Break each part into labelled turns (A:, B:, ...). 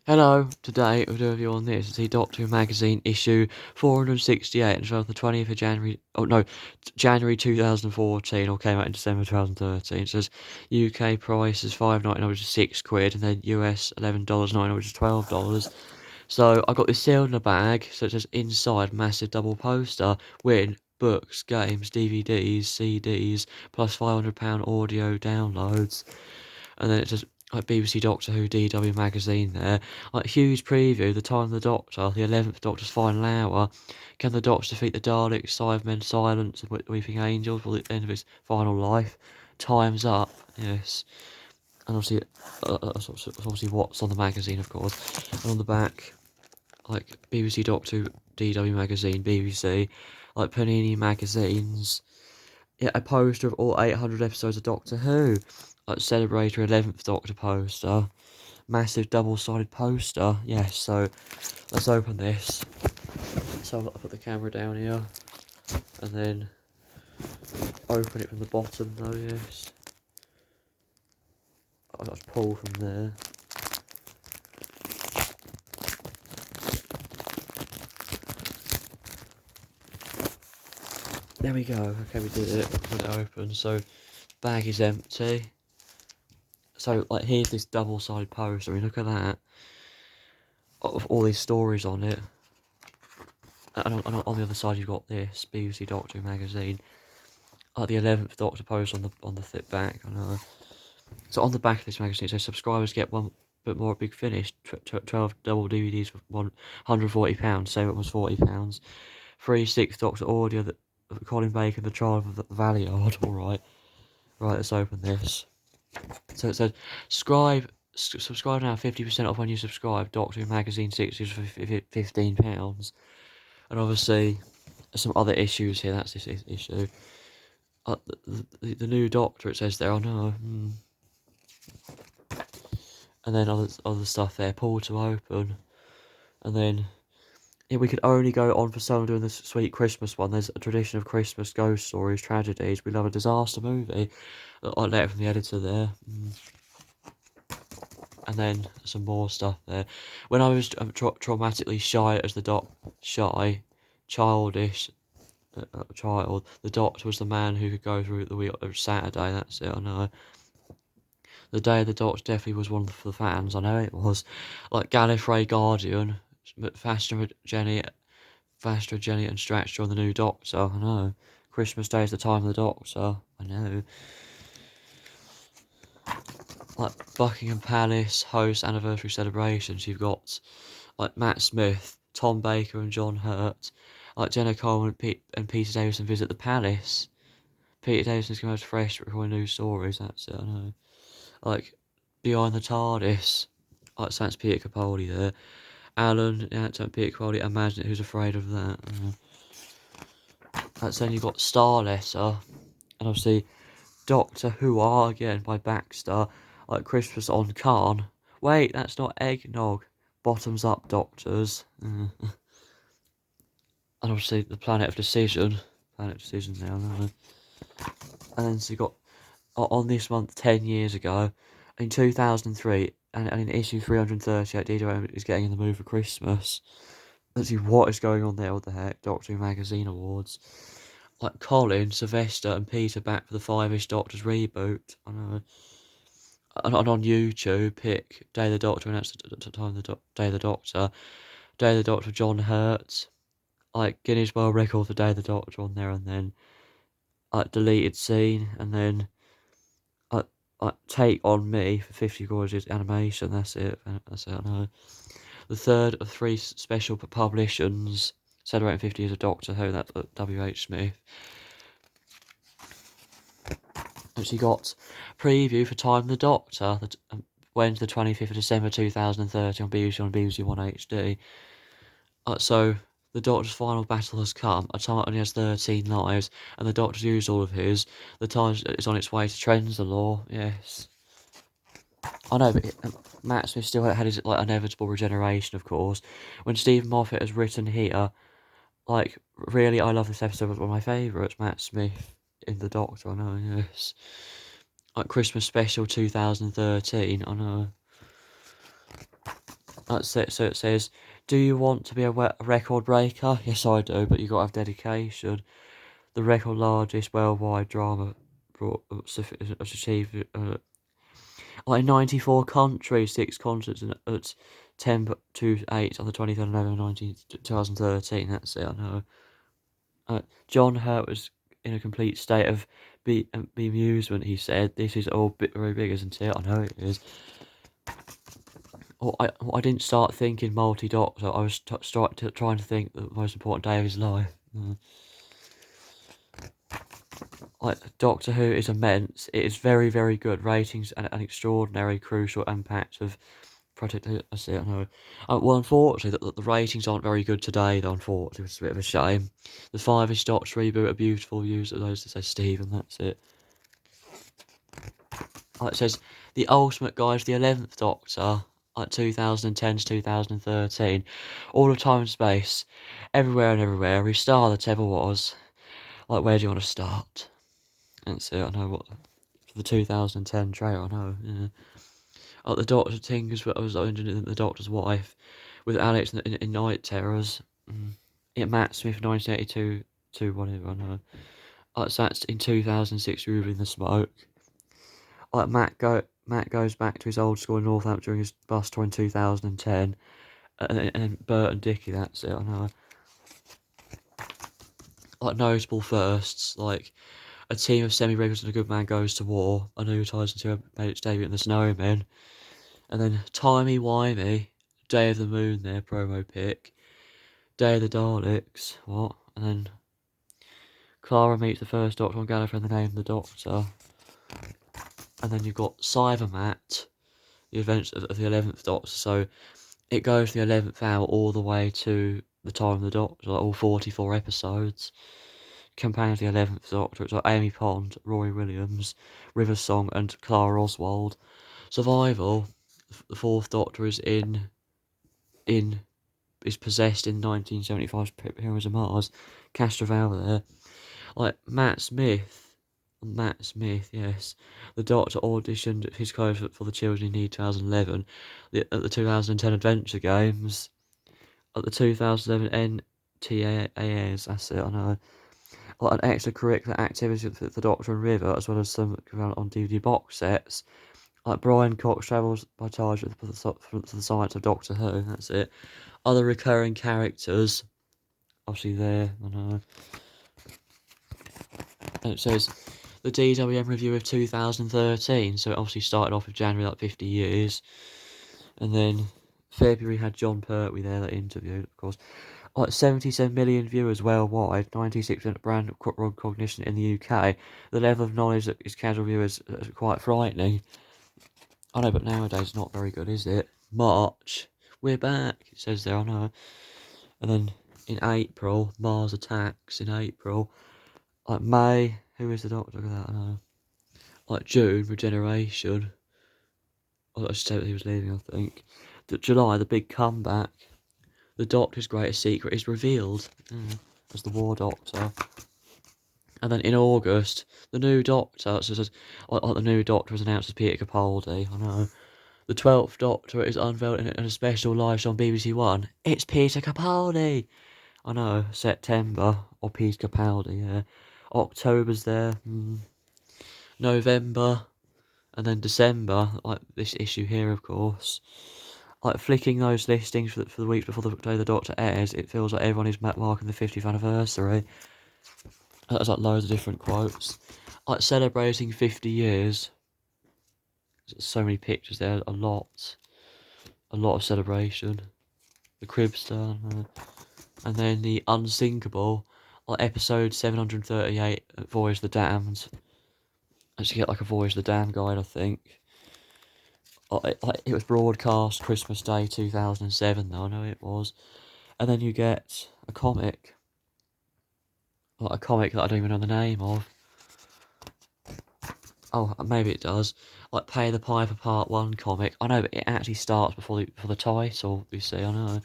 A: Hello, today we'll do a review on this. It's the Doctor Who magazine issue 468, and it's on the 20th of January, January 2014, or came out in December 2013. It says UK price is £5.99, which is £6, and then US $11.99, which is $12. So I got this sealed in a bag, so it says inside massive double poster, win, books, games, DVDs, CDs, plus £500 audio downloads. And then it says like BBC Doctor Who DW magazine there. Like huge preview, the time of the Doctor, the 11th Doctor's final hour. Can the Doctor defeat the Daleks, Cybermen, Silence, and Weeping Angels for the end of his final life? Time's up, yes. And obviously, obviously what's on the magazine, of course. And on the back, like BBC Doctor Who DW magazine, BBC, like Panini magazines. Yeah, a poster of all 800 episodes of Doctor Who. Like Celebrator 11th Doctor poster. Massive double-sided poster. Yes, so let's open this. So I'll put the camera down here. And then open it from the bottom though, yes. I'll just pull from there. There we go. Okay, we did it. Put it open. So bag is empty. So like here's this double-sided poster. I mean, look at that. Of all these stories on it. And on the other side you've got this BBC Doctor Who magazine. Like the 11th Doctor poster on the thick back. I know. So on the back of this magazine it says subscribers get one but more Big Finish. 12 double DVDs for £140. Same it was £40. Free 6th Doctor audio that Colin Baker, the trial of the Valiard. Alright. Right, let's open this. So it says subscribe now, 50% off when you subscribe. Doctor Who magazine 6 issues for £15. And obviously some other issues here. That's this issue. The new Doctor, it says there. Oh no. And then other stuff there. Pull to open. And then yeah, we could only go on for so long doing this sweet Christmas one. There's a tradition of Christmas ghost stories, tragedies. We love a disaster movie. A letter from the editor there. And then some more stuff there. When I was traumatically shy as the childish child, the Doctor was the man who could go through the week of Saturday. That's it. I know. The day of the Doctor definitely was one for the fans. I know it was. Like Gallifrey Guardian, Jenny, and Stratcher on the new Doctor. I know. Christmas Day is the time of the Doctor. I know. Like Buckingham Palace host anniversary celebrations. You've got like Matt Smith, Tom Baker, and John Hurt. Like Jenna Coleman and Peter Davison visit the palace. Peter Davison's coming out fresh recording new stories. That's it. I know. Like Behind the TARDIS. Like Sans Peter Capaldi there. Alan, Peter Capaldi. Imagine it. Who's afraid of that? That's then you've got Star Letter, and obviously Doctor Who Are again by Baxter. Like Christmas on Khan. Wait, that's not eggnog. Bottoms up, Doctors. And obviously the Planet of Decision. Planet of Decision now. And then so you got on this month 10 years ago, in 2003, and in issue 338, DW is getting in the mood for Christmas. Let's see what is going on there. What the heck? Doctor Who Magazine Awards. Like Colin, Sylvester, and Peter back for the Five-ish Doctors reboot. I know. And on YouTube, pick Day of the Doctor, and that's the time of the Day of the Doctor. Day of the Doctor, John Hurt. Like Guinness World Record for Day of the Doctor on there, and then like deleted scene, and then Take on Me for 50 gorgeous animation. That's it. That's it. I know. The third of 3 special publications celebrating 50 years of Doctor Who. That's W.H. Smith. Actually got preview for Time the Doctor. Wednesday, the 25th of December 2030 on BBC One HD. So the Doctor's final battle has come. A time only has 13 lives, and the Doctor's used all of his. The time is on its way to Trenzalore. Yes. I know, but Matt Smith still had his like inevitable regeneration, of course. When Stephen Moffat has written here, like really, I love this episode. It was one of my favourites. Matt Smith in the Doctor. I know. Yes. Like Christmas special 2013. I know. That's it. So it says, "Do you want to be a record breaker?" Yes, I do, but you got to have dedication. The record largest worldwide drama has achieved like 94 countries, 6 continents, and at 10 to 8 on the 23rd of November 2013. That's it. I know. John Hurt was in a complete state of bemusement. He said, "This is all very big, isn't it?" I know it is. I didn't start thinking multi-doctor. I was trying to think the most important day of his life. Like, Doctor Who is immense. It is very, very good. Ratings and an extraordinary, crucial impact of Project Who. I see. I know. Well, unfortunately, the ratings aren't very good today. Though, unfortunately, it's a bit of a shame. The 5-ish Doctor reboot, a beautiful use of those that say Stephen. That's it. It says the ultimate guide to the 11th Doctor, like 2010 to 2013, all of time and space, everywhere and everywhere, every star that ever was. Like, where do you want to start? That's it. I know what for the 2010 trailer. I know. Yeah. The Doctor Tinkers. I was in the Doctor's Wife with Alex in Night Terrors. Matt Smith 1982 to whatever. I know. So that's in 2006. Ruby in the Smoke. Matt goes back to his old school in Northampton during his bus tour in 2010, and Bert and Dickie. That's it. I know. Notable firsts, like a team of semi-regulars and a good man goes to war. I know who ties into made its debut in the Snowmen, and then Timey Wimey, Day of the Moon. There promo pic, Day of the Daleks. What? And then Clara meets the first Doctor on Gallifrey in the name of the Doctor. And then you've got Cybermat, the events of the 11th Doctor. So it goes from the 11th hour all the way to the time of the Doctor, like all 44 episodes. Campaign of the 11th Doctor, it's like Amy Pond, Rory Williams, River Song, and Clara Oswald. Survival, the 4th Doctor is is possessed in 1975's Pyramids of Mars. Castroval there. Like Matt Smith, yes. The Doctor auditioned his clothes for the Children in Need 2011 at the 2010 Adventure Games. At the 2011 NTAs, that's it, I know. An extracurricular activity for the Doctor and River, as well as some on DVD box sets. Like Brian Cox travels by Target for the science of Doctor Who, that's it. Other recurring characters, obviously there, I know. And it says the DWM review of 2013, so it obviously started off with January, like 50 years. And then February had John Pertwee there that interviewed, of course. 77 million viewers worldwide, 96% brand recognition in the UK. The level of knowledge that is casual viewers is quite frightening. I know, but nowadays it's not very good, is it? March, we're back, it says there, I know. And then in April, Mars Attacks in April. May, who is the Doctor? Look at that, I know. June, Regeneration. I just said that he was leaving, I think. July, the big comeback. The Doctor's greatest secret is revealed as the War Doctor. And then in August, the new Doctor, so says, the new Doctor was announced as Peter Capaldi. I know. The 12th Doctor is unveiled in a special live show on BBC One. It's Peter Capaldi. I know. September, or Peter Capaldi. Yeah. October's there. November, and then December. Like this issue here, of course. Flicking those listings for the weeks before the day the Doctor airs, it feels like everyone is marking the 50th anniversary. There's loads of different quotes. Celebrating 50 years. So many pictures there, a lot of celebration. The Cribster, and then the Unsinkable, episode 738, Voyage of the Damned. Actually get a Voyage of the Damned guide, I think. It was broadcast Christmas Day 2007 though, I know it was. And then you get a comic. A comic that I don't even know the name of. Oh, maybe it does. Pay the Piper Part 1 comic. I know, but it actually starts before the title, you see, I know.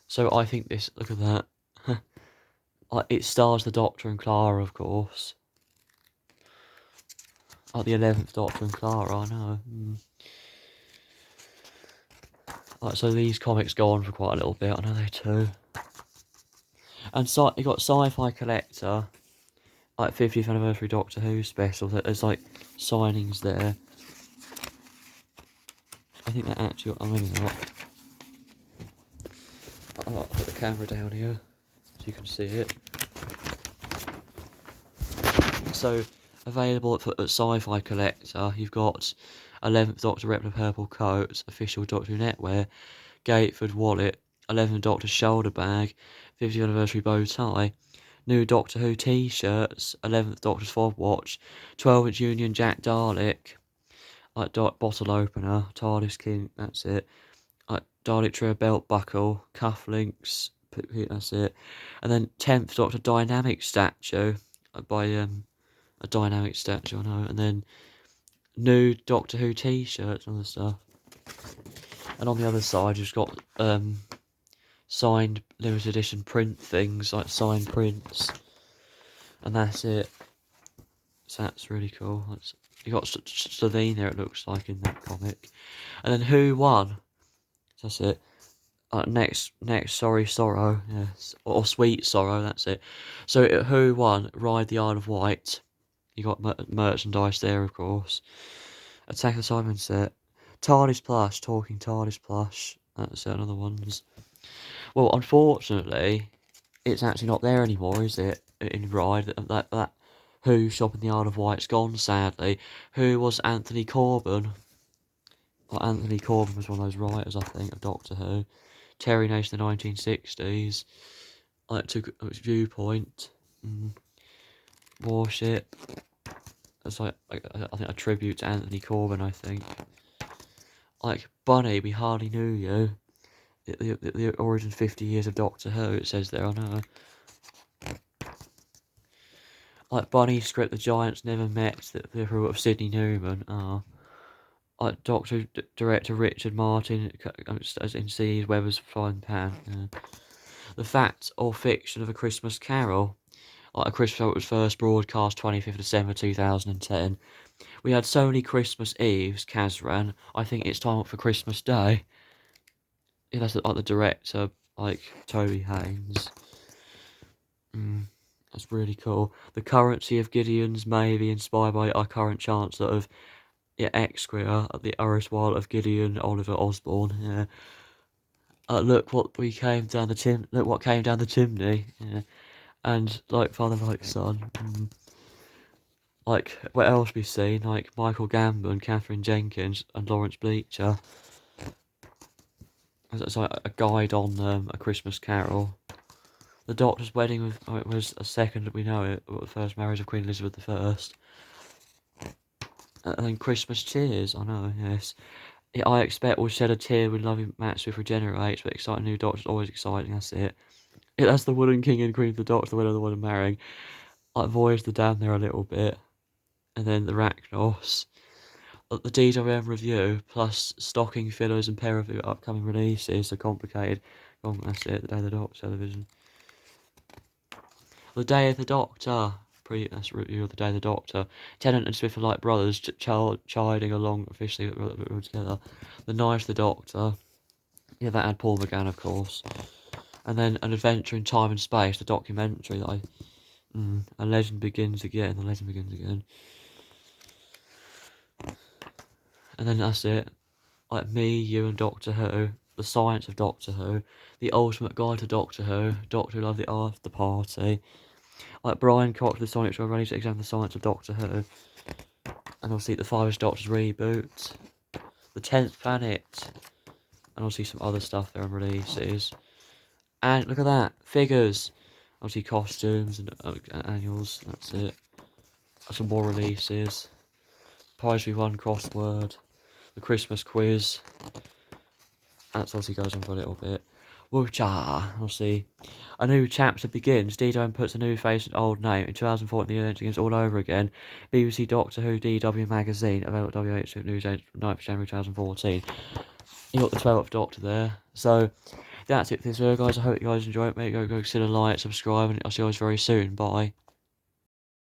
A: So I think this, look at that. It stars the Doctor and Clara, of course. The 11th Doctor and Clara, I know. Like, so these comics go on for quite a little bit. I know they do. And so you got Sci-Fi Collector, like 50th anniversary Doctor Who special. There's like signings there. I think that actually. I'm maybe not. I'll put the camera down here so you can see it. So available at Sci-Fi Collector, you've got 11th Doctor Replica Purple Coat, official Doctor Who Netwear, Gateford wallet, 11th Doctor shoulder bag, 50th anniversary bow tie, new Doctor Who t-shirts, 11th Doctor's fob watch, 12th Union Jack Dalek, like bottle opener, TARDIS King, that's it, like Dalek trio belt buckle, cufflinks, that's it, and then 10th Doctor dynamic statue by a dynamic statue, I know, and then new Doctor Who t-shirts and other stuff. And on the other side, you've got signed limited edition print things, like signed prints, and that's it. So that's really cool. You got Slovene there, it looks like, in that comic. And then Who Won? That's it. Next, Sorry Sorrow, yes, or Sweet Sorrow, that's it. So Who Won? Ride the Isle of Wight. You got merchandise there, of course. Attack of the Simon set. TARDIS Plush, Talking TARDIS Plush. That's another ones. Well, unfortunately, it's actually not there anymore, is it? In Ride, that Who shop in the Isle of Wight's gone, sadly. Who was Anthony Corbin? Well, Anthony Corbin was one of those writers, I think, of Doctor Who. Terry Nation in the 1960s. Like, took its viewpoint. Warship. It's like, I think a tribute to Anthony Corbin, I think. Like, Bunny, We Hardly Knew You. The origin 50 years of Doctor Who, it says there, I know. Like, Bunny script The Giants Never Met, the crew of Sidney Newman. Like, Doctor director Richard Martin, as in C. Weber's Frying Pan. The Fact or Fiction of A Christmas Carol. Like, A Christmas Carol was first broadcast 25th December 2010. We had so many Christmas Eves, Kazran. I think it's time for Christmas Day. Yeah, that's like the director, like Toby Haynes. That's really cool. The currency of Gideon's may be inspired by our current Chancellor of Exquire, the erstwhile of Gideon Oliver Osborne. Look what came down the chimney. Yeah. And like father, like son. Like, what else we've seen? Like Michael Gambon, Catherine Jenkins, and Lawrence Bleacher. It's like a guide on A Christmas Carol. The Doctor's wedding was a second, we know it, the first marriage of Queen Elizabeth I. And then Christmas Cheers, I know, yes. I expect we'll shed a tear when loving Matt Swift regenerates, but exciting new Doctor's always exciting, that's it. That's the Wooden King and Queen of the Doctor, the winner of the Wooden Marrying. Like, Voyage the Dam there a little bit. And then the Rachnos. The DWM review, plus stocking fillers and pair of upcoming releases, are complicated. That's it, the Day of the Doctor television. The Day of the Doctor. That's a review of the Day of the Doctor. Tennant and Smith are like brothers, chiding along officially together. The Night of the Doctor. Yeah, that had Paul McGann, of course. And then An Adventure in Time and Space, the documentary that A Legend Begins Again. The Legend Begins Again. And then that's it. Like Me, You and Doctor Who. The Science of Doctor Who. The Ultimate Guide to Doctor Who. Doctor Who Love the After Party. Like Brian Cox with Sonic Show, ready to examine the science of Doctor Who. And obviously the Five Doctors reboot. The 10th Planet. And obviously some other stuff there on releases. And look at that. Figures. Obviously costumes and annuals. That's it. Some more releases. Prize we won crossword. The Christmas quiz. That obviously goes on for a little bit. Woocha. We'll see. A new chapter begins. DW puts a new face and old name. In 2014, the event begins all over again. BBC Doctor Who DW magazine. Available at WH News 9th January 2014. You got the 12th Doctor there. So that's it for this video, guys. I hope you guys enjoy it. Make go consider like, subscribe, and I'll see you guys very soon. Bye.